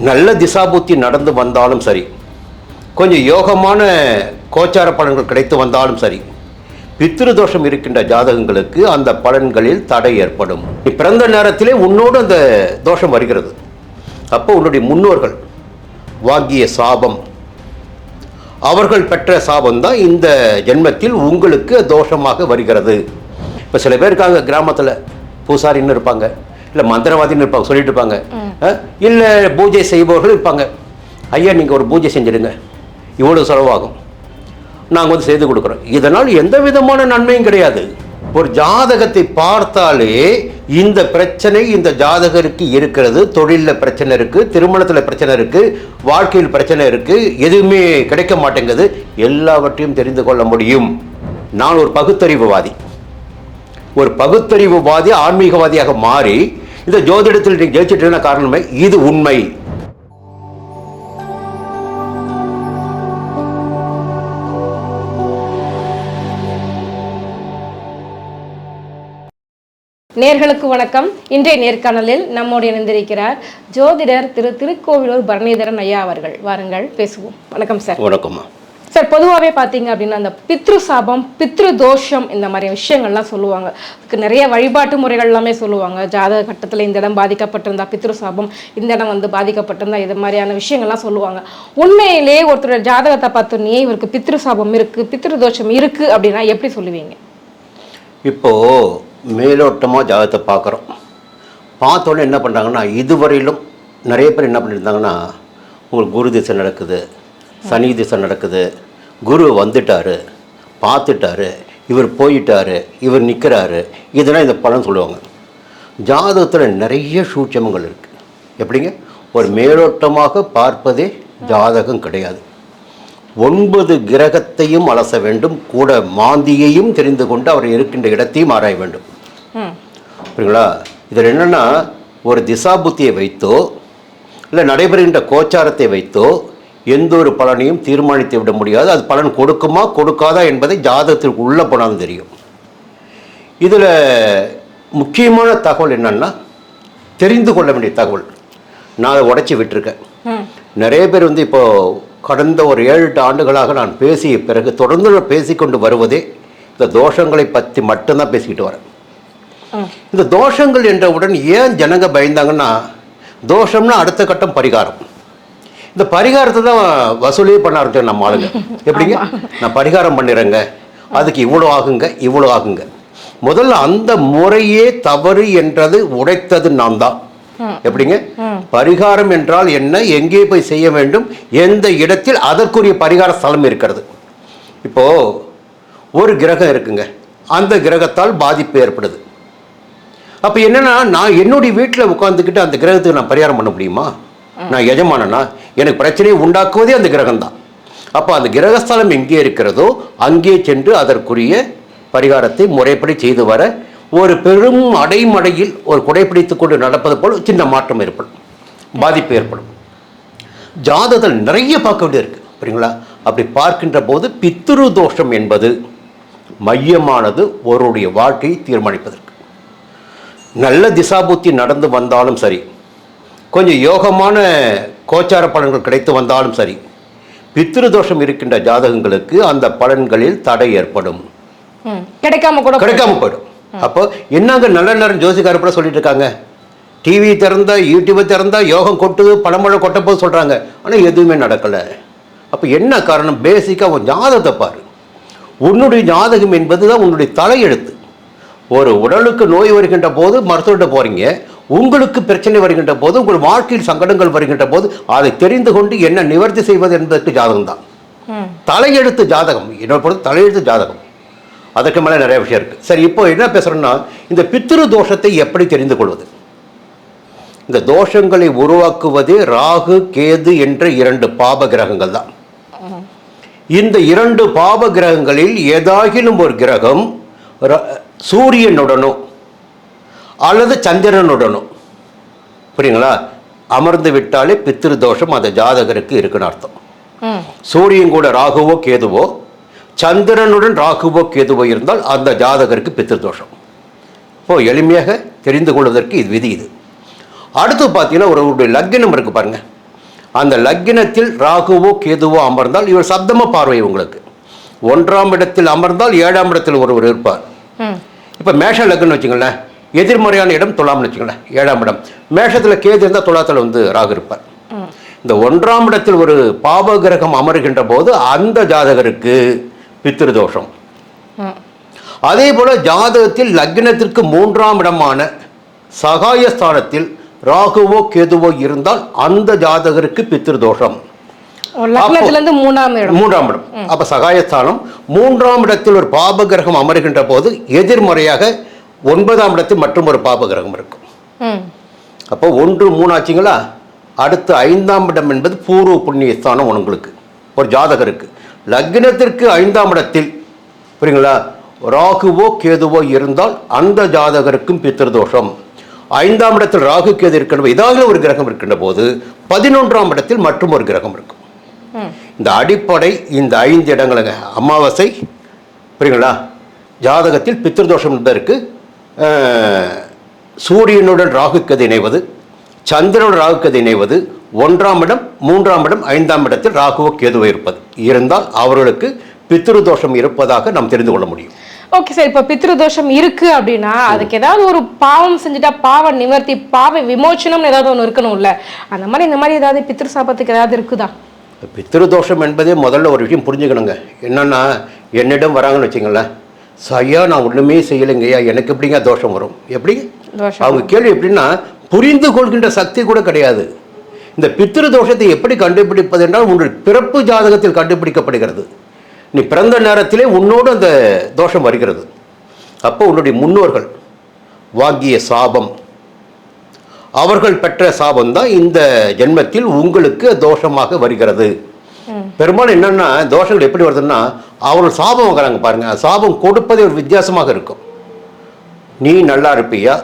நல்ல திசாபுத்தி நடந்து வந்தாலும் சரி, கொஞ்சம் யோகமான கோச்சார பலன்கள் கிடைத்து வந்தாலும் சரி, பித்ருதோஷம் இருக்கின்ற ஜாதகங்களுக்கு அந்த பலன்களில் தடை ஏற்படும். நீ பிறந்த நேரத்திலே உன்னோடு அந்த தோஷம் வருகிறது. அப்போ உன்னுடைய முன்னோர்கள் வாங்கிய சாபம், அவர்கள் பெற்ற சாபம் தான் இந்த ஜென்மத்தில் உங்களுக்கு தோஷமாக வருகிறது. இப்போ சில பேர் இருக்காங்க கிராமத்தில், பூசாரின்னு இருப்பாங்க, இல்லை மந்திரவாதின்னு இருப்பாங்க, சொல்லிட்டு இருப்பாங்க, இல்லை பூஜை செய்பவர்கள் இருப்பாங்க. ஐயா நீங்கள் ஒரு பூஜை செஞ்சிடுங்க, இவ்வளோ செலவாகும், நாங்கள் வந்து செய்து கொடுக்குறோம். இதனால் எந்த விதமான நன்மையும் கிடையாது. ஒரு ஜாதகத்தை பார்த்தாலே இந்த பிரச்சனை இந்த ஜாதகருக்கு இருக்கிறது. தொழிலில் பிரச்சனை இருக்குது, திருமணத்தில் பிரச்சனை இருக்குது, வாழ்க்கையில் பிரச்சனை இருக்குது, எதுவுமே கிடைக்க மாட்டேங்குது. எல்லாவற்றையும் தெரிந்து கொள்ள முடியும். நான் ஒரு பகுத்தறிவுவாதி ஆன்மீகவாதியாக மாறி இந்த ஜோதிடத்தில் நீங்கள் ஜெயிச்சிட்டு காரணமே இது உண்மை. நேர்களுக்கு வணக்கம். இன்றைய நேர்காணலில் நம்மோடு இணைந்திருக்கிறார் ஜோதிடர் திருக்கோவிலூர் பரணிதரன் ஐயா அவர்கள். வாருங்கள் பேசுவோம். வணக்கம் சார். வணக்கம் சார். பொதுவாகவே பார்த்தீங்க அப்படின்னா அந்த பித்ரு சாபம், பித்ரு தோஷம், இந்த மாதிரி விஷயங்கள்லாம் சொல்லுவாங்க. அதுக்கு நிறைய வழிபாட்டு முறைகள் எல்லாமே சொல்லுவாங்க. ஜாதக கட்டத்தில் இந்த இடம் பாதிக்கப்பட்டிருந்தா பித்ரு சாபம், இந்த இடம் வந்து பாதிக்கப்பட்டிருந்தா இது மாதிரியான விஷயங்கள்லாம் சொல்லுவாங்க. உண்மையிலே ஒருத்தர் ஜாதகத்தை பார்த்தோன்னே இவருக்கு பித்ரு சாபம் இருக்குது, பித்ரு தோஷம் இருக்குது அப்படின்னா எப்படி சொல்லுவீங்க? இப்போது மேலோட்டமாக ஜாதகத்தை பார்க்குறோம். பார்த்தோன்னே என்ன பண்ணுறாங்கன்னா, இதுவரையிலும் நிறைய பேர் என்ன பண்ணியிருந்தாங்கன்னா, உங்களுக்கு குரு திசை நடக்குது, சனி திசை நடக்குது, குரு வந்துட்டார், பார்த்துட்டாரு, இவர் போயிட்டார், இவர் நிற்கிறாரு, இதெல்லாம் இந்த பலன் சொல்லுவாங்க. ஜாதகத்தில் நிறைய சூட்சமங்கள் இருக்குது. எப்படிங்க? ஒரு மேலோட்டமாக பார்ப்பதே ஜாதகம் கிடையாது. 9 கிரகத்தையும் அலச வேண்டும், கூட மாந்தியையும் தெரிந்து கொண்டு அவர் இருக்கின்ற இடத்தையும் ஆராய வேண்டும். புரியுங்களா? இதில் என்னென்னா, ஒரு திசாபுத்தியை வைத்தோ இல்லை நடைபெறுகின்ற கோச்சாரத்தை வைத்தோ எந்த ஒரு பலனையும் தீர்மானித்து விட முடியாது. அது பலன் கொடுக்குமா கொடுக்காதா என்பதை ஜாதகத்திற்கு உள்ளே போனாலும் தெரியும். இதில் முக்கியமான தகவல் என்னன்னா, தெரிந்து கொள்ள வேண்டிய தகவல் நான் அதை உடைச்சி விட்டுருக்கேன். நிறைய பேர் வந்து இப்போது கடந்த ஒரு 7-8 ஆண்டுகளாக நான் பேசிய பிறகு தொடர்ந்து பேசிக்கொண்டு வருவதே இந்த தோஷங்களை பற்றி மட்டும்தான் பேசிக்கிட்டு வரேன். இந்த தோஷங்கள் என்றவுடன் ஏன் ஜனங்க பயந்தாங்கன்னா, தோஷம்னா அடுத்த கட்டம் பரிகாரம். இந்த பரிகாரத்தை தான் வசூலே பண்ண ஆரம்பிச்சேன் நம்ம ஆளுங்க. எப்படிங்க? நான் பரிகாரம் பண்ணிடுறேங்க, அதுக்கு இவ்வளோ ஆகுங்க. முதல்ல அந்த முறையே தவறு என்றது உடைத்தது நான் தான். எப்படிங்க? பரிகாரம் என்றால் என்ன, எங்கே போய் செய்ய வேண்டும், எந்த இடத்தில் அதற்குரிய பரிகார ஸ்தலம் இருக்கிறது. இப்போ ஒரு கிரகம் இருக்குங்க, அந்த கிரகத்தால் பாதிப்பு ஏற்படுது. அப்போ என்னன்னா, நான் என்னுடைய வீட்டில் உட்காந்துக்கிட்டு அந்த கிரகத்துக்கு நான் பரிகாரம் பண்ண முடியுமா? நான் எஜமானனா? எனக்கு பிரச்சனையை உண்டாக்குவதே அந்த கிரகம் தான். அப்போ அந்த கிரகஸ்தலம் எங்கே இருக்கிறதோ அங்கே சென்று அதற்குரிய பரிகாரத்தை முறைப்படி செய்து வர ஒரு பெரும் அடைமடையில் ஒரு குடைப்பிடித்து கொண்டு நடப்பது போல் சின்ன மாற்றம் ஏற்படும், பாதிப்பு ஏற்படும். ஜாதகத்தில் நிறைய பார்க்க வேண்டியது இருக்குது. புரியுங்களா? அப்படி பார்க்கின்ற போது பித்ரு தோஷம் என்பது மையமானது ஒருவருடைய வாழ்க்கையை தீர்மானிப்பதற்கு. நல்ல திசாபுத்தி நடந்து வந்தாலும் சரி, கொஞ்சம் யோகமான கோச்சார பலன்கள் கிடைத்து வந்தாலும் சரி, பித்ரு தோஷம் இருக்கின்ற ஜாதகங்களுக்கு அந்த பலன்களில் தடை ஏற்படும், கிடைக்காம போயிடும். அப்போ என்னங்க நல்ல நேரம் ஜோசிக்கார கூட சொல்லிட்டு இருக்காங்க, டிவி திறந்தா யூடியூபை திறந்தா யோகம் கொட்டுது, பணமழை கொட்ட போது சொல்கிறாங்க, ஆனால் எதுவுமே நடக்கலை. அப்போ என்ன காரணம்? பேசிக்காக உன் ஜாதகத்தை பாரு. உன்னுடைய ஜாதகம் என்பது தான் உன்னுடைய தலையெழுத்து. ஒரு உடலுக்கு நோய் வருகின்ற போது மருத்துவர்கிட்ட போகிறீங்க, உங்களுக்கு பிரச்சனை வருகின்ற போது, உங்கள் வாழ்க்கையில் சங்கடங்கள் வருகின்ற போது அதை தெரிந்து கொண்டு என்ன நிவர்த்தி செய்வது என்பதற்கு ஜாதகம் தான் தலையெழுத்து. ஜாதகம் என்னோட பொறுத்து தலையெழுத்து ஜாதகம். அதற்கு மேலே நிறைய விஷயம் இருக்குது. சரி, இப்போ என்ன பேசுகிறோன்னா, இந்த பித்ரு தோஷத்தை எப்படி தெரிந்து கொள்வது? இந்த தோஷங்களை உருவாக்குவதே ராகு கேது என்ற 2 பாப கிரகங்கள் தான். இந்த 2 பாப கிரகங்களில் ஏதாகிலும் ஒரு கிரகம் சூரியனுடனோ அல்லது சந்திரனுடனோ, புரியுங்களா, அமர்ந்து விட்டாலே பித்ரு தோஷம் அந்த ஜாதகருக்கு இருக்குன்னு அர்த்தம். சூரியன் கூட ராகுவோ கேதுவோ, சந்திரனுடன் ராகுவோ கேதுவோ இருந்தால் அந்த ஜாதகருக்கு பித்ரு தோஷம். இப்போ எளிமையாக தெரிந்து கொள்வதற்கு இது விதி. இது அடுத்து பார்த்தீங்கன்னா, ஒருவருடைய லக்னம் இருக்கு பாருங்க, அந்த லக்னத்தில் ராகுவோ கேதுவோ அமர்ந்தால் இவர் சப்தம பார்வை உங்களுக்கு. 1ஆம் இடத்தில் அமர்ந்தால் 7ஆம் இடத்தில் ஒருவர் இருப்பார். இப்போ மேஷ லக்னம் வச்சுங்களேன், எதிர்மறையான இடம் துலாம்னு வச்சுங்களேன், 7ஆம் இடம். மேஷத்தில் கேது இருந்தால் துலாத்தில் வந்து ராகு இருப்பார். இந்த 1ஆம் இடத்தில் ஒரு பாப கிரகம் அமர்கின்ற போது அந்த ஜாதகருக்கு பித்ருதோஷம். அதே போல ஜாதகத்தில் லக்னத்திற்கு 3ஆம் இடமான சகாயஸ்தானத்தில் ராகுவோ கேதுவோ இருந்தால் அந்த ஜாதகருக்கு பித்ருதோஷம். லக்னத்திலிருந்து 3ஆம் இடம். அப்ப சகாயஸ்தானம் 3ஆம் இடத்தில் ஒரு பாப கிரகம் அமர்கின்ற போது எதிர்மறையாக 9ஆம் இடத்தில் மற்றும் ஒரு பாப கிரகம் இருக்கும். அப்போ 1 3 ஆச்சுங்களா. அடுத்து 5ஆம் இடம் என்பது பூர்வ புண்ணிய ஸ்தானம் உங்களுக்கு ஒரு ஜாதகருக்கு. லக்னத்திற்கு 5ஆம் இடத்தில் புரியுங்களா ராகுவோ கேதுவோ இருந்தால் அந்த ஜாதகருக்கும் பித்ருதோஷம். 5ஆம் இடத்தில் ராகு கேது இருக்கின்ற ஏதாவது ஒரு கிரகம் இருக்கின்ற போது 11ஆம் இடத்தில் மற்றும் ஒரு கிரகம் இருக்கும். இந்த அடிப்படை இந்த 5 இடங்களுங்க. அமாவாசை புரியுங்களா, ஜாதகத்தில் பித்ருதோஷம் என்பதற்கு சூரியனுடன் ராகு கேது இணைவது, சந்திரனுடன் ராகு கேது இணைவது, 1ஆம் இடம் 3ஆம் இடம் 5ஆம் இடத்தில் ராகுவோ கேதுவோ இருப்பது இருந்தால் அவர்களுக்கு பித்ருதோஷம் இருப்பதாக நாம் தெரிந்து கொள்ள முடியும். ஓகே சார், இப்போ பித்ருதோஷம் இருக்கு அப்படின்னா அதுக்கு ஏதாவது ஒரு பாவம் செஞ்சுட்டா பாவ நிவர்த்தி பாவ விமோச்சனம் ஏதாவது ஒன்று இருக்கணும்ல, அந்த மாதிரி இந்த மாதிரி ஏதாவது பித்ரு சாபத்துக்கு ஏதாவது இருக்குதா? பித்ருதோஷம் என்பதே முதல்ல ஒரு விஷயம் புரிஞ்சுக்கணுங்க. என்னன்னா என்னிடம் வராங்கன்னு வச்சுங்களேன், ஐயா நான் ஒன்றுமே செய்யலைங்கய்யா, எனக்கு எப்படிங்க தோஷம் வரும்? எப்படி அவங்க கேள்வி எப்படின்னா புரிந்து கொள்கின்ற சக்தி கூட கிடையாது. இந்த பித்ருதோஷத்தை எப்படி கண்டுபிடிப்பது என்றால் உங்கள் பிறப்பு ஜாதகத்தில் கண்டுபிடிக்கப்படுகிறது. நீ பிறந்த நேரத்திலே உன்னோடு அந்த தோஷம் வருகிறது. அப்போ உன்னுடைய முன்னோர்கள் வாங்கிய சாபம், அவர்கள் பெற்ற சாபம் தான் இந்த ஜென்மத்தில் உங்களுக்கு தோஷமாக வருகிறது. பெரும்பாலும் என்னன்னா தோஷங்கள் எப்படி வருதுன்னா அவர்கள் சாபம் வாங்குறாங்க பாருங்க. சாபம் கொடுப்பதே ஒரு வித்தியாசமாக இருக்கும். நீ நல்லா இருப்பியா,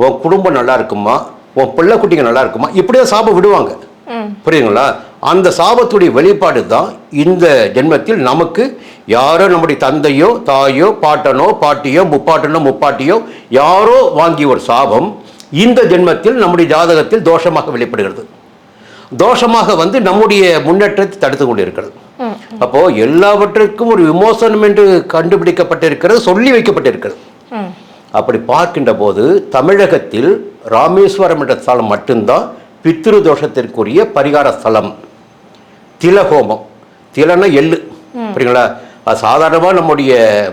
உன் குடும்பம் நல்லா இருக்குமா, உன் பிள்ளை குட்டிங்க நல்லா இருக்குமா, இப்படிதான் சாபம் விடுவாங்க. புரியுதுங்களா? அந்த சாபத்துடைய வெளிப்பாடு தான் இந்த ஜென்மத்தில் நமக்கு யாரோ நம்முடைய தந்தையோ தாயோ பாட்டனோ பாட்டியோ முப்பாட்டனோ முப்பாட்டியோ யாரோ வாங்கிய ஒரு சாபம் இந்த ஜென்மத்தில் நம்முடைய ஜாதகத்தில் தோஷமாக வெளிப்படுகிறது. தோஷமாக வந்து நம்முடைய முன்னேற்றத்தை தடுத்து கொண்டு இருக்கிறது. அப்போ எல்லாவற்றிற்கும் ஒரு விமோசனம் என்று கண்டுபிடிக்கப்பட்டிருக்கிறது, சொல்லி வைக்கப்பட்டிருக்கிறது. அப்படி பார்க்கின்ற போது தமிழகத்தில் ராமேஸ்வரம் என்ற ஸ்தலம் மட்டும்தான் பித்ரு தோஷத்திற்குரிய பரிகார ஸ்தலம். திலஹோமம், திலன எள்ளு புரியுங்களா, அது சாதாரணமாக நம்முடைய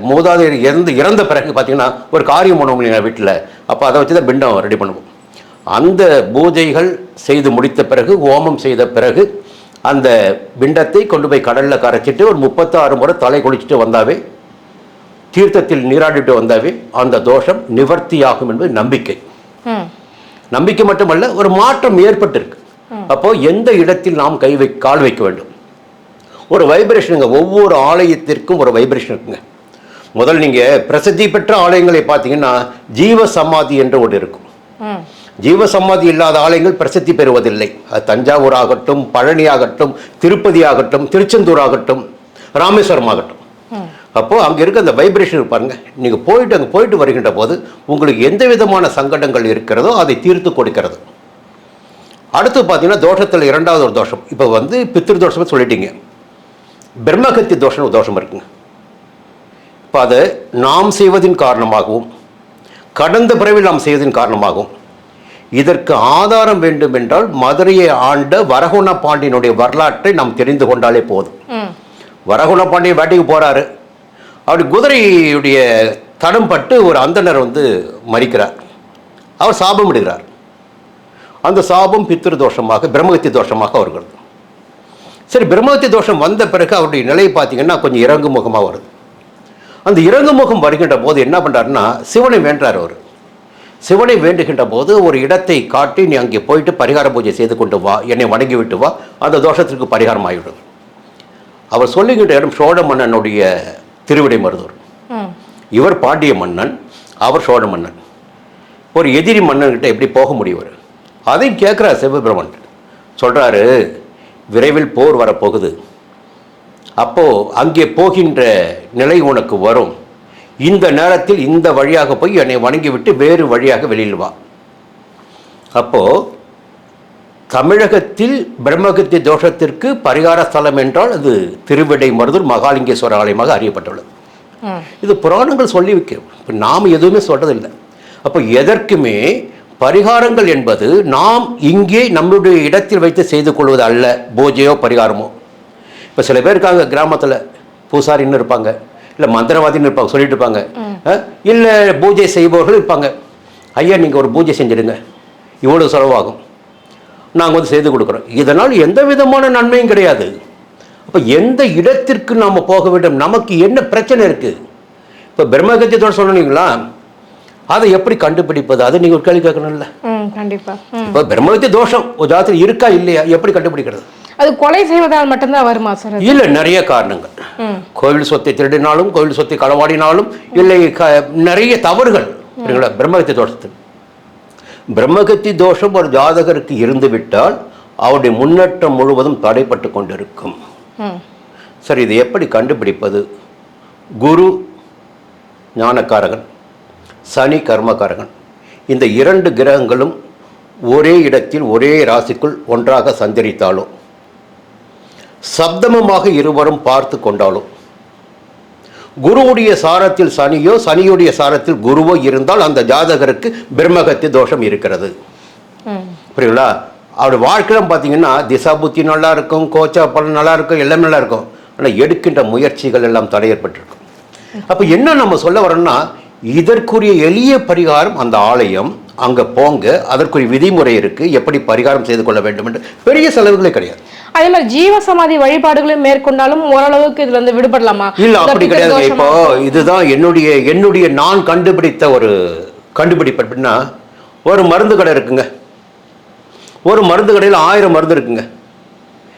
மூதாதையர் இறந்த பிறகு பார்த்தீங்கன்னா ஒரு காரியம் பண்ணுவோம் வீட்டில், அப்போ அதை வச்சு தான் பிண்டம் ரெடி பண்ணுவோம். அந்த பூஜைகள் செய்து முடித்த பிறகு ஹோமம் செய்த பிறகு அந்த பிண்டத்தை கொண்டு போய் கடலில் கரைச்சிட்டு ஒரு 36 முறை தலை குளிச்சுட்டு வந்தாவே, தீர்த்தத்தில் நீராடிட்டு வந்தாவே அந்த தோஷம் நிவர்த்தியாகும் என்பது நம்பிக்கை. நம்பிக்கை மட்டுமல்ல, ஒரு மாற்றம் ஏற்பட்டிருக்கு. அப்போ எந்த இடத்தில் நாம் கால் வைக்க வேண்டும், ஒரு வைப்ரேஷனுங்க. ஒவ்வொரு ஆலயத்திற்கும் ஒரு வைப்ரேஷன் இருக்குங்க. முதல் நீங்கள் பிரசித்தி பெற்ற ஆலயங்களை பார்த்தீங்கன்னா ஜீவ சமாதி என்று ஒன்று இருக்கும். ஜீவ சமாதி இல்லாத ஆலயங்கள் பிரசித்தி பெறுவதில்லை. அது தஞ்சாவூர் ஆகட்டும், பழனி ஆகட்டும், திருப்பதி ஆகட்டும், திருச்செந்தூர் ஆகட்டும், ராமேஸ்வரம் ஆகட்டும். அப்போது அங்கே இருக்க அந்த வைப்ரேஷன் பாருங்க. நீங்கள் அங்கே போயிட்டு வருகின்ற போது உங்களுக்கு எந்த விதமான சங்கடங்கள் இருக்கிறதோ அதை தீர்த்து கொடுக்கிறது. அடுத்து பார்த்தீங்கன்னா தோஷத்தில் 2வது ஒரு தோஷம். இப்போ வந்து பித்ரு தோஷம் சொல்லிட்டீங்க, பிரம்மகத்தி தோஷம் தோஷம் இருக்குங்க. இப்போ அதை நாம் செய்வதின் காரணமாகவும் கடந்த பிறவில் நாம் செய்வதின் காரணமாகவும் இதற்கு ஆதாரம் வேண்டும் என்றால் மதுரையை ஆண்ட வரகுண பாண்டியனுடைய வரலாற்றை நாம் தெரிந்து கொண்டாலே போதும். வரகுண பாண்டியன் வேட்டைக்கு போறாரு, அப்படி குதிரையுடைய தடம் பட்டு ஒரு அந்தனர் வந்து மறிக்கிறார். அவர் சாபம் விடுகிறார். அந்த சாபம் பித்ரு தோஷமாக பிரம்மகத்தி தோஷமாக வருகிறது. சரி, பிரம்மகத்தி தோஷம் வந்த பிறகு அவருடைய நிலை பார்த்தீங்கன்னா கொஞ்சம் இறங்கு முகமாக வருது. அந்த இறங்கு முகம் வருகின்ற போது என்ன பண்ணுறாருன்னா சிவனை வேண்டார். அவர் சிவனை வேண்டுகின்ற போது ஒரு இடத்தை காட்டி, நீ அங்கே போயிட்டு பரிகார பூஜை செய்து கொண்டு வா, என்னை வணங்கி விட்டு வா, அந்த தோஷத்திற்கு பரிகாரம் ஆகிவிடும். அவர் சொல்லுகின்ற இடம் சோழ மன்னனுடைய திருவிடை மருதூர். இவர் பாண்டிய மன்னன், அவர் சோழ மன்னன். ஒரு எதிரி மன்னன்கிட்ட எப்படி போக முடியும்? அதையும் கேட்குறார் சிவபிரமன். சொல்கிறாரு, விரைவில் போர் வரப்போகுது, அப்போது அங்கே போகின்ற நிலை உனக்கு வரும். இந்த நேரத்தில் இந்த வழியாக போய் என்னை வணங்கிவிட்டு வேறு வழியாக வெளியில் வா. அப்போது தமிழகத்தில் பிரம்மகத்தி தோஷத்திற்கு பரிகார ஸ்தலம் என்றால் அது திருவிடைமருதூர் மகாலிங்கேஸ்வரர் ஆலயமாக அறியப்பட்டுள்ளது. இது புராணங்கள் சொல்லி வைக்கிறோம். இப்போ நாம் எதுவுமே சொல்றதில்லை. அப்போ எதற்குமே பரிகாரங்கள் என்பது நாம் இங்கே நம்முடைய இடத்தில் வைத்து செய்து கொள்வது அல்ல. பூஜையோ பரிகாரமோ, இப்போ சில பேர் இருக்காங்க கிராமத்தில், பூசாரின்னு இருப்பாங்க, இல்லை மந்திரவாதின்னு இருப்பாங்க, சொல்லிட்டு இருப்பாங்க, இல்லை பூஜை செய்பவர்கள் இருப்பாங்க. ஐயா நீங்கள் ஒரு பூஜை செஞ்சிடுங்க, இவ்வளோ செலவாகும், நாங்கள் வந்து செய்து கொடுக்குறோம். இதனால் எந்த விதமான நன்மையும் கிடையாது. அப்போ எந்த இடத்திற்கு நாம் போக வேண்டும், நமக்கு என்ன பிரச்சனை இருக்குது? இப்போ பிரம்மகத்தியத்தோட சொல்லணுங்களா, அதை எப்படி கண்டுபிடிப்பது? அதை நீங்கள் ஒரு கேள்வி கேட்கணும்ல. கண்டிப்பாக. இப்போ பிரம்மகத்திய தோஷம் ஒரு ஜாதகத்தில் இருக்கா இல்லையா, எப்படி கண்டுபிடிக்கிறது? அது கொலை செய்வதால் மட்டும்தான் வருமா சார்? இல்லை, நிறைய காரணங்கள். கோவில் சொத்தை திருடினாலும், கோவில் சொத்தை களவாடினாலும், இல்லை நிறைய தவறுகள் பிரம்மகத்திய தோஷத்தில். பிரம்மகத்தி தோஷம் ஒரு ஜாதகருக்கு இருந்து விட்டால் அவருடைய முன்னேற்றம் முழுவதும் தடைப்பட்டு கொண்டிருக்கும். சரி, இதை எப்படி கண்டுபிடிப்பது? குரு ஞானக்காரகன், சனி கர்மக்காரகன், இந்த 2 கிரகங்களும் ஒரே இடத்தில் ஒரே ராசிக்குள் ஒன்றாக சஞ்சரித்தாலும், சப்தமமாக இருவரும் பார்த்து கொண்டாலும், குருவுடைய சாரத்தில் சனியோ சனியுடைய சாரத்தில் குருவோ இருந்தால் அந்த ஜாதகருக்கு பிரம்மகத்தி தோஷம் இருக்கிறது. புரியுங்களா? அவருடைய வாழ்க்கையிலும் பார்த்தீங்கன்னா திசா புத்தி நல்லா இருக்கும், கோச்சா பலன் நல்லா இருக்கும், எல்லாமே நல்லா இருக்கும். ஆனால் எடுக்கின்ற முயற்சிகள் எல்லாம் தடை ஏற்பட்டிருக்கும். அப்போ என்ன நம்ம சொல்ல வரோம்னா, இதற்குரிய எளிய பரிகாரம் அந்த ஆலயம், அங்கே போங்க, அதற்குரிய விதிமுறை இருக்குது, எப்படி பரிகாரம் செய்து கொள்ள வேண்டும் என்று. பெரிய செலவுகளே கிடையாது. அதே மாதிரி ஜீவசமாதி வழிபாடுகளையும் மேற்கொண்டாலும் ஓரளவுக்கு இதுல இருந்து விடுபடலாமா? இல்லை, அப்படி கிடையாது. இப்போ இதுதான் என்னுடைய நான் கண்டுபிடித்த ஒரு கண்டுபிடிப்பு. அப்படின்னா, ஒரு மருந்து கடை இருக்குங்க, ஒரு மருந்து கடையில் 1000 மருந்து இருக்குங்க.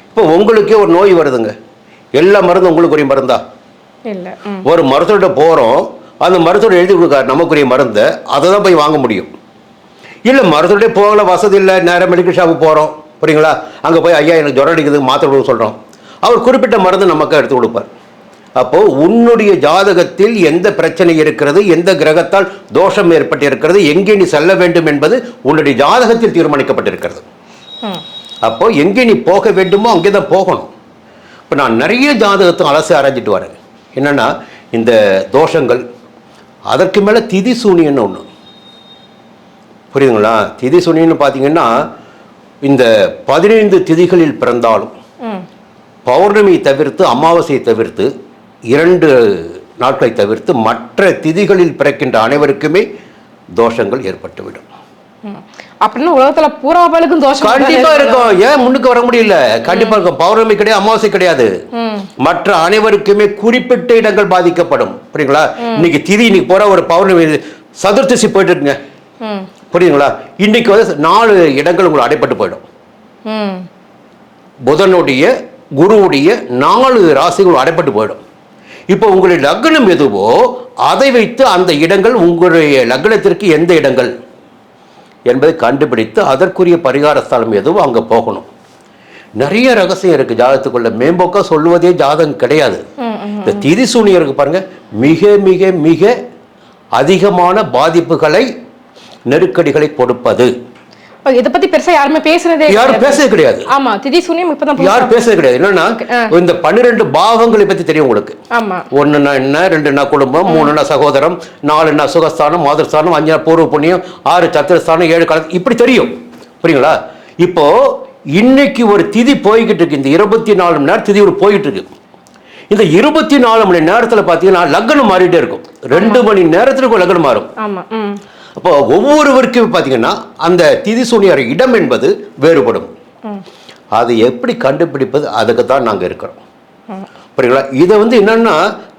இப்போ உங்களுக்கே ஒரு நோய் வருதுங்க, எல்லா மருந்தும் உங்களுக்கு ஒரு மருந்தா? இல்லை. ஒரு மருத்துவர்கிட்ட போகிறோம், அந்த மருத்துவர் எழுதி கொடுக்காரு நமக்குரிய மருந்தை, அதை தான் போய் வாங்க முடியும். இல்லை, மருத்துவர்கிட்டே போகல, வசதி இல்லை, நேரம் மெடிக்கல் ஷாப்புக்கு போகிறோம், புரியுங்களா? அங்கே போய் ஐயா எனக்கு ஜுரம் அடிக்குது, மாத்திரை கொடுக்க சொல்கிறோம், அவர் குறிப்பிட்ட மருந்து நமக்கு எடுத்து கொடுப்பார். அப்போது உன்னுடைய ஜாதகத்தில் எந்த பிரச்சனை இருக்கிறது, எந்த கிரகத்தால் தோஷம் ஏற்பட்டிருக்கிறது, எங்கே நீ செல்ல வேண்டும் என்பது உன்னுடைய ஜாதகத்தில் தீர்மானிக்கப்பட்டிருக்கிறது. அப்போது எங்கே நீ போக வேண்டுமோ அங்கே தான் போகணும். இப்போ நான் நிறைய ஜாதகத்தை அலசி ஆராய்ஞ்சிட்டு வரேன். என்னென்னா, இந்த தோஷங்கள், அதற்கு மேலே திதி சூனியன்னு ஒன்று, புரியுதுங்களா? திதி சூனியன்னு பார்த்தீங்கன்னா, இந்த 15 திதிகளில் பிறந்தாலும் பௌர்ணமி தவிர்த்து, அமாவாசையை தவிர்த்து, 2 நாட்களை தவிர்த்து மற்ற திதிகளில் பிறக்கின்ற அனைவருக்குமே தோஷங்கள் ஏற்பட்டுவிடும். அப்படின்னா உலகத்துல பூரா பேருக்கும் தோஷம் கண்டிப்பா இருக்கும். ஏன் முன்னுக்கு வர முடியல? கண்டிப்பா இருக்கும். பௌர்ணமி கிடையாது, அமாவாசை கிடையாது, மற்ற அனைவருக்குமே குறிப்பிட்ட இடங்கள் பாதிக்கப்படும். புரியுங்களா? இன்னைக்கு திதி, இன்னைக்கு போற ஒரு பௌர்ணமி சதுர்த்தசி போயிட்டு இருக்குங்க, புரியுதுங்களா? இன்னைக்கு வந்து 4 இடங்கள் உங்களுக்கு அடைப்பட்டு போயிடும். புதனுடைய, குருவுடைய 4 ராசிகள் அடைப்பட்டு போயிடும். இப்போ உங்களுடைய லக்னம் எதுவோ அதை வைத்து அந்த இடங்கள், உங்களுடைய லக்னத்திற்கு எந்த இடங்கள் என்பதை கண்டுபிடித்து அதற்குரிய பரிகார ஸ்தலம் எதுவோ அங்கே போகணும். நிறைய ரகசியம் இருக்குது ஜாதகத்துக்குள்ள, மேம்போக்கா சொல்லுவதே ஜாதகம் கிடையாது. இந்த திதி சூனியம் இருக்கு பாருங்க, மிக மிக மிக அதிகமான பாதிப்புகளை, நெருக்கடிகளை கொடுப்பது. இதை பத்தி பெருசா யாருமே பேசுறதே, யாரும் பேசவே கிடையாது. ஆமா, திதி சூனியம் இப்பதான் யாரும் பேசவே கிடையாது. என்னன்னா, இந்த 12 பாவங்களை பத்தி தெரியும் உங்களுக்கு. ஆமா, 1ன்னா என்ன, 2ன்னா குடும்பம், 3ன்னா சகோதரம், 4ன்னா சுகஸ்தானம், மாதஸ்தானம், 5ன்னா பூர்வ புண்ணியம், 6 சத்திரஸ்தானம், 7 கல, இப்படி தெரியும். புரியுங்களா? இப்போ இன்னைக்கு ஒரு திதி போய்கிட்டு இருக்கு, இந்த 24 மணி நேரம் திதி ஒரு போயிட்டு இருக்கு. இந்த 24 மணி நேரத்தில் பார்த்தீங்கன்னா லக்னம் மாறிட்டே இருக்கும். 2 மணி நேரத்துக்கு லக்னம் மாறும். ஆமா. அப்போ ஒவ்வொருவருக்கும் பார்த்தீங்கன்னா அந்த திதி சூனியர் இடம் என்பது வேறுபடும். அதை எப்படி கண்டுபிடிப்பது, அதுக்கு தான் நாங்கள் இருக்கிறோம். புரியுங்களா? இதை வந்து என்னன்னா,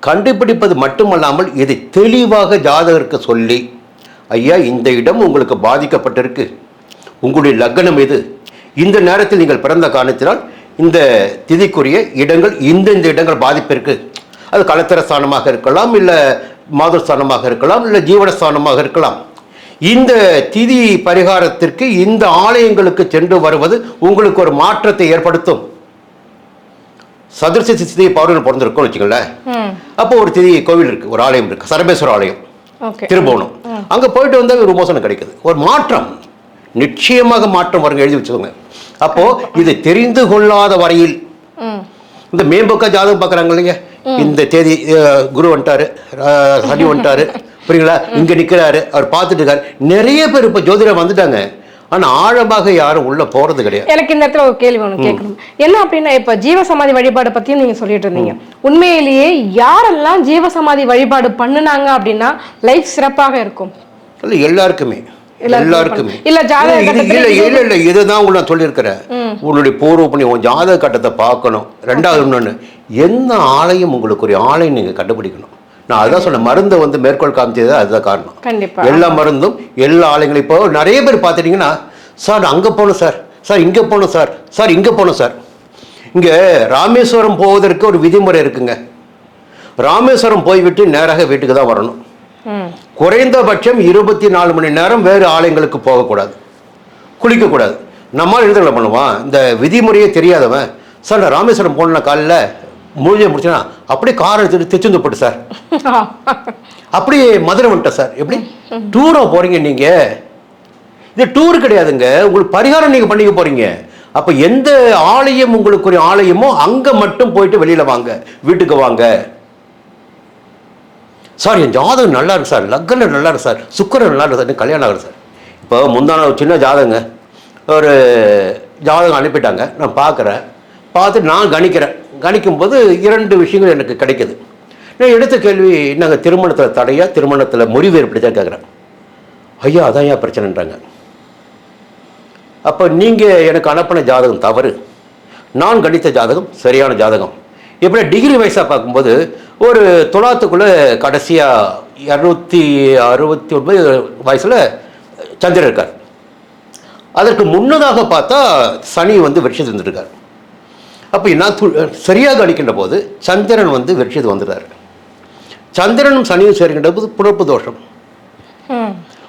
கண்டுபிடிப்பது மட்டுமல்லாமல் இதை தெளிவாக ஜாதகருக்கு சொல்லி, ஐயா இந்த இடம் உங்களுக்கு பாதிக்கப்பட்டிருக்கு, உங்களுடைய லக்னம் எது, இந்த நேரத்தில் நீங்கள் பிறந்த காரணத்தினால் இந்த திதிக்குரிய இடங்கள், இந்த இடங்கள் பாதிப்பு இருக்கு. அது கலத்திர ஸ்தானமாக இருக்கலாம், இல்லை மாதுஸ்தானமாக இருக்கலாம், இல்லை ஜீவனஸ்தானமாக இருக்கலாம். இந்த திதி பரிகாரத்திற்கு இந்த ஆலயங்களுக்கு சென்று வருவது உங்களுக்கு ஒரு மாற்றத்தை ஏற்படுத்தும். சதுர்த்தி திதி பௌர்ணமி பிறந்திருக்கும் வச்சுங்களேன். அப்போ ஒரு திதி கோவில் இருக்கு, ஒரு ஆலயம் இருக்கு, சரபேஸ்வர ஆலயம், திருபுவனம். அங்க போயிட்டு வந்தால் ஒரு மோசனம் கிடைக்குது, ஒரு மாற்றம், நிச்சயமாக மாற்றம் வருங்க, எழுதி வச்சுக்கோங்க. அப்போ இதை தெரிந்து கொள்ளாத வரையில் ம். இந்த மேம்போக்கா ஜாதகம் பார்க்குறாங்க இல்லைங்க, இந்த தேதி குரு வந்துட்டாரு, சனி வந்துட்டாரு, புரியுங்களா, இங்கே நிற்கிறாரு, அவர் பார்த்துட்டு இருக்காரு. நிறைய பேர் இப்போ ஜோதிடம் வந்துட்டாங்க, ஆனால் ஆழமாக யாரும் உள்ள போகிறது கிடையாது. எனக்கு இந்த இடத்துல ஒரு கேள்வி ஒன்று கேட்கணும். என்ன அப்படின்னா, இப்போ ஜீவசமாதி வழிபாடு பற்றியும் நீங்கள் சொல்லிட்டு இருந்தீங்க. உண்மையிலேயே யாரெல்லாம் ஜீவசமாதி வழிபாடு பண்ணுனாங்க அப்படின்னா லைஃப் சிறப்பாக இருக்கும்? இல்லை, எல்லாருக்குமே எல்லாருக்குமே இல்ல இல்ல இதுதான் உங்களுக்கு நான் சொல்லியிருக்கிறேன். உன்னுடைய பூர்வ புண்ணியம், உன் ஜாதக கட்டத்தை பார்க்கணும். ரெண்டாவது இன்னொன்று, எந்த ஆலயம் உங்களுக்கு ஒரு ஆலயம் நீங்கள் கண்டுபிடிக்கணும். நான் அதான் சொன்னேன், மருந்தை வந்து மேற்கோள் காமிச்சது அதுதான் காரணம். கண்டிப்பா எல்லா மருந்தும் எல்லா ஆலயங்களும். இப்போ நிறைய பேர் பார்த்துட்டிங்கன்னா, சார் அங்கே போகணும் சார், சார் இங்கே போகணும் சார், சார் இங்கே போகணும் சார். இங்கே ராமேஸ்வரம் போவதற்கு ஒரு விதிமுறை இருக்குங்க. ராமேஸ்வரம் போய்விட்டு நேராக வீட்டுக்கு தான் வரணும். குறைந்தபட்சம் 24 மணி நேரம் வேறு ஆலயங்களுக்கு போகக்கூடாது, குளிக்கக்கூடாது. நம்மால் எழுதுகளை பண்ணுவான், இந்த விதிமுறையே தெரியாதவன், சார் நான் ராமேஸ்வரம் போன காலையில் மூழ்கிய முடிச்சுன்னா அப்படியே கார் எடுத்துட்டு திருச்செந்தூர் போட்டு சார், அப்படியே மதுரை வந்துட்டேன் சார். எப்படி டூராக போகிறீங்க நீங்கள்? இது டூர் கிடையாதுங்க, உங்களுக்கு பரிகாரம் நீங்கள் பண்ணிக்க போகிறீங்க. அப்போ எந்த ஆலயம் உங்களுக்கு ஒரு ஆலயமோ அங்கே மட்டும் போயிட்டு வெளியில் வாங்க, வீட்டுக்கு வாங்க. சார் என் ஜாதகம் நல்லா இருக்கு சார், லக்கனில் நல்லா இருக்கு சார், சுக்கரன் நல்லா இருக்கு சார், கல்யாணம் ஆகுது சார். இப்போ முந்தான ஒரு சின்ன ஜாதகங்க, ஒரு ஜாதகம் அனுப்பிட்டாங்க, நான் பார்க்குறேன், பார்த்துட்டு நான் கணிக்கும்போது 2 விஷயங்கள் எனக்கு கிடைக்குது. நான் எடுத்த கேள்வி, நாங்கள் திருமணத்தில் தடையா, திருமணத்தில் முறிவு ஏற்படுத்தா கேட்குறேன். ஐயா அதான் ஏன் பிரச்சனைன்றாங்க. அப்போ நீங்கள் எனக்கு அனுப்பின ஜாதகம் தவறு, நான் கணித்த ஜாதகம் சரியான ஜாதகம். எப்படி டிகிரி வயசாக பார்க்கும்போது ஒரு துலாத்துக்குள்ளே கடைசியாக 269 வயசில் சந்திரன் இருக்கார். அதற்கு முன்னதாக பார்த்தா சனி வந்து விருட்சத்து வந்துருக்கார். அப்போ நான் சரியாக அடிக்கின்ற போது சந்திரன் வந்து விருட்சத்து வந்துடுறாரு. சந்திரனும் சனியும் சேர்க்கின்ற போது புணர்ப்பு தோஷம்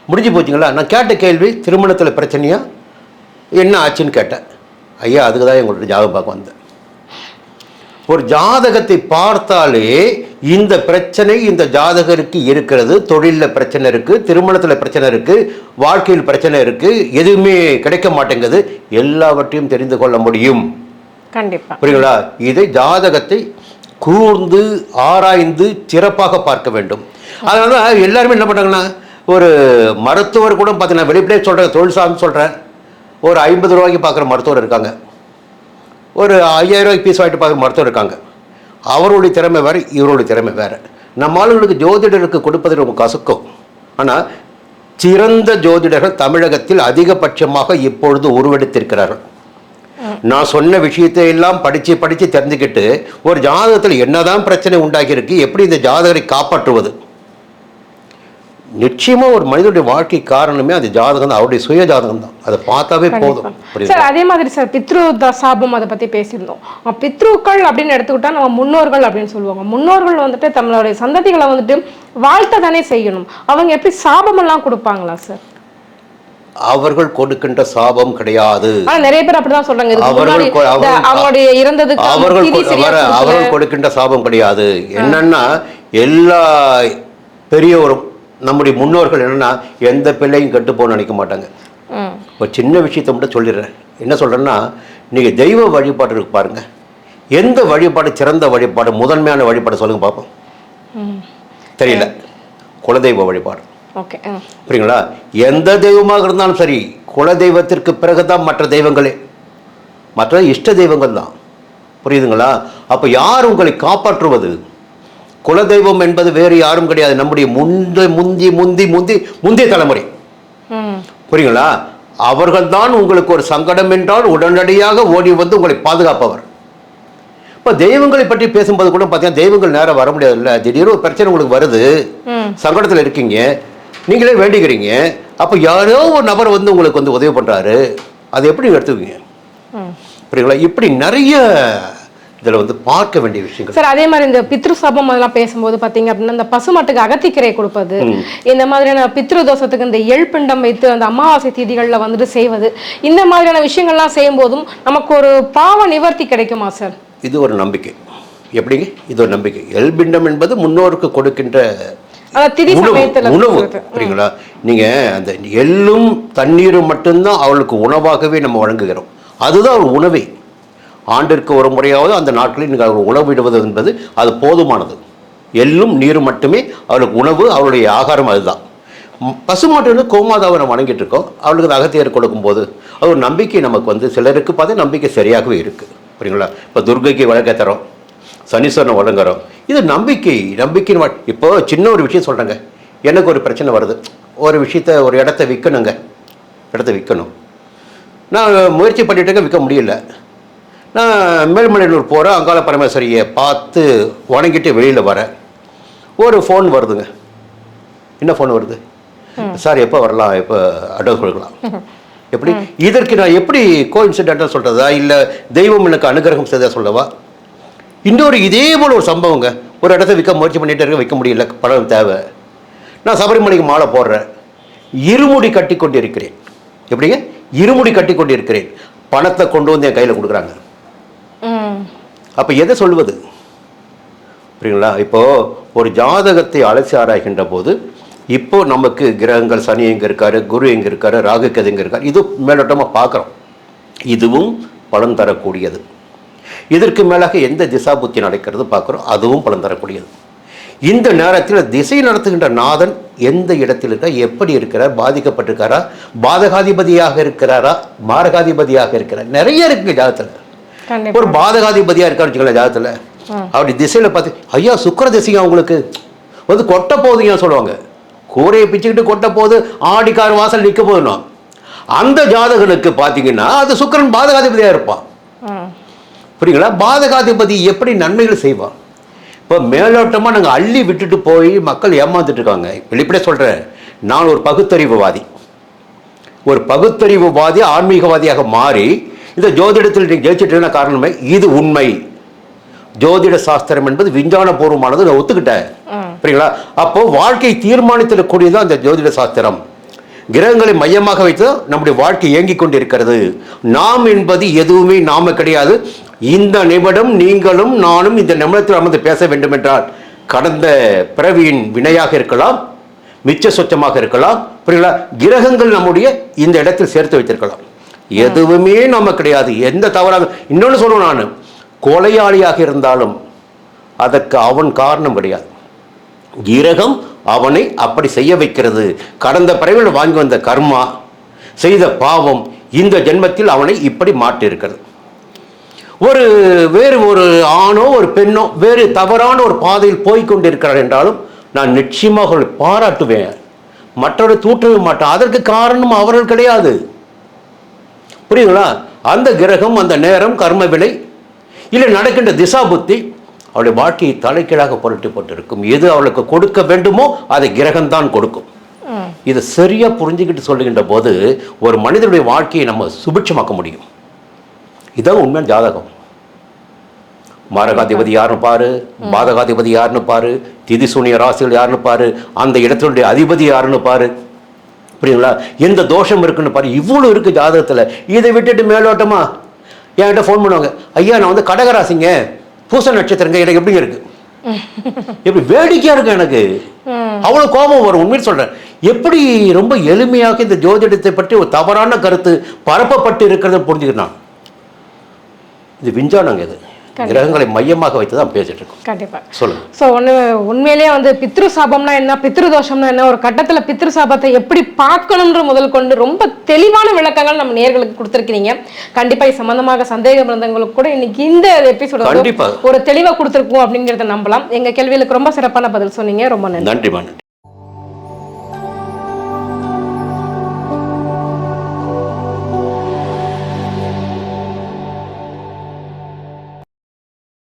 முடிஞ்சு போச்சுங்களா. நான் கேட்ட கேள்வி, திருமணத்தில் பிரச்சனையா என்ன ஆச்சுன்னு கேட்டேன். ஐயா அதுக்கு தான் எங்கள்கிட்ட ஜாதகம் பார்க்க வந்தேன். ஒரு ஜாதகத்தை பார்த்தாலே இந்த பிரச்சனை இந்த ஜாதகருக்கு இருக்கிறது, தொழிலில் பிரச்சனை இருக்குது, திருமணத்தில் பிரச்சனை இருக்குது, வாழ்க்கையில் பிரச்சனை இருக்குது, எதுவுமே கிடைக்க மாட்டேங்குது, எல்லாவற்றையும் தெரிந்து கொள்ள முடியும். கண்டிப்பா புரியுங்களா. இதை ஜாதகத்தை கூர்ந்து ஆராய்ந்து சிறப்பாக பார்க்க வேண்டும். அதனால எல்லாருமே என்ன பண்ணுறாங்கன்னா, ஒரு மருத்துவர் கூட பார்த்தீங்கன்னா, வெளிப்படையே சொல்கிறேன், தொழில் சார்ந்து சொல்கிறேன், ஒரு 50 ரூபாய்க்கு பார்க்குற மருத்துவர் இருக்காங்க, ஒரு 5000 ரூபாய்க்கு பீஸ் வாங்கிட்டு பார்க்குற மருத்துவர் இருக்காங்க. அவருடைய திறமை வேறு, இவருடைய திறமை வேறு. நம்ம ஆளுங்களுக்கு ஜோதிடருக்கு கொடுப்பது ரொம்ப கசக்கும். ஆனால் சிறந்த ஜோதிடர்கள் தமிழகத்தில் அதிகபட்சமாக இப்பொழுது உருவெடுத்திருக்கிறார்கள். நான் சொன்ன விஷயத்தை எல்லாம் படித்து தெரிஞ்சுக்கிட்டு ஒரு ஜாதகத்தில் என்னதான் பிரச்சனை உண்டாகியிருக்கு, எப்படி இந்த ஜாதகரை காப்பாற்றுவது. நிச்சயமா ஒரு மனிதனுடைய வாழ்க்கை காரணமே அது ஜாதகம் தான், அவருடைய சுய ஜாதகம் தான். அதை பார்த்தாவே போதும். சார் அதே மாதிரி சார் பித்ரு சாபம் அதை பத்தி பேசியிருந்தோம். பித்ருக்கள் அப்படின்னு எடுத்துக்கிட்டா நம்ம முன்னோர்கள் அப்படின்னு சொல்லுவாங்க. முன்னோர்கள் வந்துட்டு நம்மளுடைய சந்ததிகளை வந்துட்டு வாழ்த்த தானே செய்யணும். அவங்க எப்படி சாபம் எல்லாம் கொடுப்பாங்களா சார்? அவர்கள் கொடுக்கின்ற சாபம் கிடையாது. நிறைய பேர் அப்படிதான் சொல்றாங்க. அவங்களுடைய இறந்ததுக்கு அவர்கள் கொடுக்கின்ற சாபம் கிடையாது. என்னன்னா எல்லா பெரியவரும் நம்முடைய முன்னோர்கள் என்னன்னா எந்த பிள்ளையும் கெட்டு போன்னு நினைக்க மாட்டாங்க. ஒரு சின்ன விஷயத்தை மட்டும் சொல்லிடுறேன். என்ன சொல்றேன்னா, நீங்க தெய்வ வழிபாடு இருக்கு பாருங்க, எந்த வழிபாடு சிறந்த வழிபாடு, முதன்மையான வழிபாடு சொல்லுங்க பார்ப்போம். தெரியல. குலதெய்வ வழிபாடு. புரியுங்களா. எந்த தெய்வமாக இருந்தாலும் சரி, குலதெய்வத்திற்கு பிறகுதான் மற்ற தெய்வங்களே, மற்ற இஷ்ட தெய்வங்கள் தான். புரியுதுங்களா. அப்போ யார் உங்களை காப்பாற்றுவது? குலதெய்வம் என்பது வேறு யாரும் கிடையாது, நம்முடைய முந்தைய தலைமுறை. புரியுங்களா. அவர்கள் தான் உங்களுக்கு ஒரு சங்கடம் என்றால் உடனடியாக ஓடி வந்து உங்களை பாதுகாப்பவர். இப்போ தெய்வங்களை பற்றி பேசும்போது கூட பார்த்தீங்கன்னா, தெய்வங்கள் நேரம் வர முடியாது இல்லை. திடீர்னு ஒரு பிரச்சனை உங்களுக்கு வருது, சங்கடத்தில் இருக்கீங்க, நீங்களே வேண்டிக்கிறீங்க, அப்போ யாரோ ஒரு நபர் வந்து உங்களுக்கு வந்து உதவி பண்ணுறாரு, அதை எப்படி எடுத்துக்குவீங்க? புரியுங்களா. இப்படி நிறைய இதில் வந்து பார்க்க வேண்டிய விஷயங்கள் சார். அதே மாதிரி இந்த பித்ரு சாபம் அதெல்லாம் பேசும்போது பார்த்தீங்க அப்படின்னா, இந்த பசுமாட்டுக்கு அகத்திக்கரை கொடுப்பது, இந்த மாதிரியான பித்ரு தோஷத்துக்கு இந்த எள்பிண்டம் வைத்து அந்த அமாவாசை தீதிகளில் வந்துட்டு செய்வது, இந்த மாதிரியான விஷயங்கள்லாம் செய்யும் போதும் நமக்கு ஒரு பாவ நிவர்த்தி கிடைக்குமா சார்? இது ஒரு நம்பிக்கை. எப்படிங்க? இது ஒரு நம்பிக்கை. எள்பிண்டம் என்பது முன்னோருக்கு கொடுக்கின்ற உணவு. புரியுங்களா. நீங்க அந்த எள்ளும் தண்ணீரும் மட்டும்தான் அவளுக்கு உணவாகவே நம்ம வழங்குகிறோம். அதுதான் ஒரு உணவே. ஆண்டிற்கு ஒரு முறையாவது அந்த நாட்களில் நீங்கள் அவர் உணவிடுவது என்பது அது போதுமானது. எள்ளும் நீரும் மட்டுமே அவளுக்கு உணவு, அவருடைய ஆகாரம் அதுதான். பசுமாட்டு வந்து கோமாதாவை நம்ம வணங்கிட்டு இருக்கோம். அவளுக்கு அந்த அகத்தியர் கொடுக்கும்போது அது ஒரு நம்பிக்கை நமக்கு வந்து சிலருக்கு பார்த்து நம்பிக்கை சரியாகவே இருக்குது. புரியுங்களா? இப்போ துர்க்கைக்கு வழங்க தரோம், சனீஸ்வரனை வழங்குறோம். இது நம்பிக்கை. இப்போ சின்ன ஒரு விஷயம் சொல்கிறேங்க. எனக்கு ஒரு பிரச்சனை வருது, ஒரு விஷயத்த ஒரு இடத்த விற்கணுங்க, இடத்த விற்கணும். நான் முயற்சி பண்ணிட்டுங்க, விற்க முடியல. நான் மேல்மலையனூர் போகிறேன், அங்காள பரமேஸ்வரியை பார்த்து வணங்கிட்டு வெளியில் வரேன். ஒரு ஃபோன் வருதுங்க. என்ன ஃபோன் வருது? சார் எப்போ வரலாம், எப்போ அட்வான்ஸ் கொடுக்கலாம்? எப்படி இதற்கு நான் எப்படி கோஇன்சிடென்ட்டாக சொல்கிறதா, இல்லை தெய்வம் எனக்கு அனுகிரகம் செய்தா சொல்லவா? இன்னொரு இதே போல் ஒரு சம்பவங்க. ஒரு இடத்த விற்க முயற்சி பண்ணிகிட்டே இருக்க, விற்க முடியல, பணம் தேவை. நான் சபரிமலைக்கு மாலை போடுறேன், இருமுடி கட்டி கொண்டு இருக்கிறேன். எப்படிங்க? இருமுடி கட்டி கொண்டு இருக்கிறேன். பணத்தை கொண்டு வந்து என் கையில் கொடுக்குறாங்க. அப்போ எதை சொல்வது? புரியுங்களா? இப்போது ஒரு ஜாதகத்தை அலசி ஆராய்கின்ற போது இப்போ நமக்கு கிரகங்கள், சனி எங்கே இருக்காரு, குரு எங்கே இருக்காரு, ராகு கேது எங்கே இருக்காரு, இது மேலோட்டமாக பார்க்குறோம். இதுவும் பலன் தரக்கூடியது. இதற்கு மேலாக எந்த திசா புத்தி நடக்கிறது பார்க்குறோம், அதுவும் பலன் தரக்கூடியது. இந்த நேரத்தில் திசை நடத்துகின்ற நாதன் எந்த இடத்தில் இருக்கா, எப்படி இருக்கிறார், பாதிக்கப்பட்டிருக்காரா, பாதகாதிபதியாக இருக்கிறாரா, மாரகாதிபதியாக இருக்கிறார், நிறைய இருக்குங்க ஜாதகத்தில். ஒரு பாதகாதிபதியாக இருக்கான்னு வச்சுக்கல ஜாதகத்தில், அப்படி திசையில் பார்த்து ஐயா சுக்கிர திசைங்க அவங்களுக்கு வந்து கொட்ட போகுதுங்க சொல்லுவாங்க. கூரையை பிச்சுக்கிட்டு கொட்ட போது, ஆடிக்கார வாசல் நிற்க போதுன்னா அந்த ஜாதகனுக்கு பார்த்தீங்கன்னா அது சுக்கிரன் பாதகாதிபதியாக இருப்பான். புரியுங்களா? பாதகாதிபதி எப்படி நன்மைகள் செய்வான்? இப்போ மேலோட்டமாக நாங்கள் அள்ளி விட்டுட்டு போய் மக்கள் ஏமாந்துட்டு இருக்காங்க. வெளிப்படையாக சொல்கிறேன், நான் ஒரு பகுத்தறிவுவாதி. ஒரு பகுத்தறிவுவாதி ஆன்மீகவாதியாக மாறி இந்த ஜோதிடத்தில் நீங்கள் ஜெயிச்சிட்டு காரணமே இது உண்மை. ஜோதிட சாஸ்திரம் என்பது விஞ்ஞானபூர்வமானது, நான் ஒத்துக்கிட்டேன். புரியுங்களா? அப்போ வாழ்க்கை தீர்மானித்திடக்கூடியதான் அந்த ஜோதிட சாஸ்திரம். கிரகங்களை மையமாக வைத்து நம்முடைய வாழ்க்கை இயங்கிக் கொண்டிருக்கிறது. நாம் என்பது எதுவுமே நாம கிடையாது. இந்த நிமிடம் நீங்களும் நானும் இந்த நிமிடத்தில் அமர்ந்து பேச வேண்டும் என்றால் கடந்த பிறவியின் வினையாக இருக்கலாம், மிச்ச சொச்சமாக இருக்கலாம். புரியுங்களா? கிரகங்கள் நம்முடைய இந்த இடத்தில் சேர்த்து வைத்திருக்கலாம். எதுவுமே நாம கிடையாது. எந்த தவறாக இன்னொன்று சொல்லுவேன், நான் கொலையாளியாக இருந்தாலும் அதற்கு அவன் காரணம் கிடையாது. கிரகம் அவனை அப்படி செய்ய வைக்கிறது. கடந்த பிறவியில் வாங்கி வந்த கர்மா, செய்த பாவம் இந்த ஜென்மத்தில் அவனை இப்படி மாற்றிருக்கிறது. வேறு ஒரு ஆணோ ஒரு பெண்ணோ வேறு தவறான ஒரு பாதையில் போய்கொண்டிருக்கிறார் என்றாலும் நான் நிச்சயமாக அவர்களை பாராட்டுவேன், மற்றவரை தூற்றவே மாட்டேன். அதற்கு காரணம் அவர்கள் கிடையாது. புரியுதுங்களா? அந்த கிரகம், அந்த நேரம், கர்ம விலை, இல்லை நடக்கின்ற திசா புத்தி அவளுடைய வாழ்க்கையை தலைக்கீழாக புரட்டி போட்டிருக்கும். எது அவளுக்கு கொடுக்க வேண்டுமோ அதை கிரகம்தான் கொடுக்கும். இதை சரியா புரிஞ்சுக்கிட்டு சொல்லுகின்ற போது ஒரு மனிதனுடைய வாழ்க்கையை நம்ம சுபிட்சமாக்க முடியும். இதான் உண்மையான ஜாதகம். மாரகாதிபதி யாருன்னு பாரு, பாதகாதிபதி யாருன்னு பாரு, திதி சூனிய ராசிகள் யாருன்னு பாரு, அந்த இடத்தினுடைய அதிபதி யாருன்னு பாரு. புரியுங்களா? எந்த தோஷம் இருக்குன்னு பாரு. இவ்வளோ இருக்கு ஜாதகத்தில். இதை விட்டுட்டு மேலோட்டமா என்கிட்ட ஃபோன் பண்ணுவாங்க, ஐயா நான் வந்து கடகராசிங்க, பூச நட்சத்திரங்க, எனக்கு எப்படிங்க இருக்கு, எப்படி வேடிக்கையா இருக்கு. எனக்கு அவ்வளோ கோபம் வரும். உண்மையை சொல்றேன். எப்படி ரொம்ப எளிமையாக இந்த ஜோதிடத்தை பற்றி ஒரு தவறான கருத்து பரப்பப்பட்டு இருக்கிறத புரிஞ்சுக்கிறான். இது விஞ்ஞானங்க. இது கிரகங்களை மையமாக வைத்து தான் பேசிட்டு இருக்கோம். கண்டிப்பா சொல்லுங்க. ஸோ உண்மையிலேயே வந்து பித்ரு சாபம்னா என்ன, பித்ரு தோஷம்னா என்ன, ஒரு கட்டத்தில் பித்ரு சாபத்தை எப்படி பார்க்கணுன்ற முதல் கொண்டு ரொம்ப தெளிவான விளக்கங்கள் நம்ம நேயர்களுக்கு கொடுத்துருக்கீங்க. கண்டிப்பா இது சம்பந்தமாக சந்தேகம் இருந்தவங்களுக்கு கூட இன்னைக்கு இந்த எபிசோட ஒரு தெளிவாக கொடுத்துருக்கோம் அப்படிங்கிறத நம்பலாம். எங்க கேள்விகளுக்கு ரொம்ப சிறப்பான பதில் சொன்னீங்க. ரொம்ப நன்றி. நன்றி.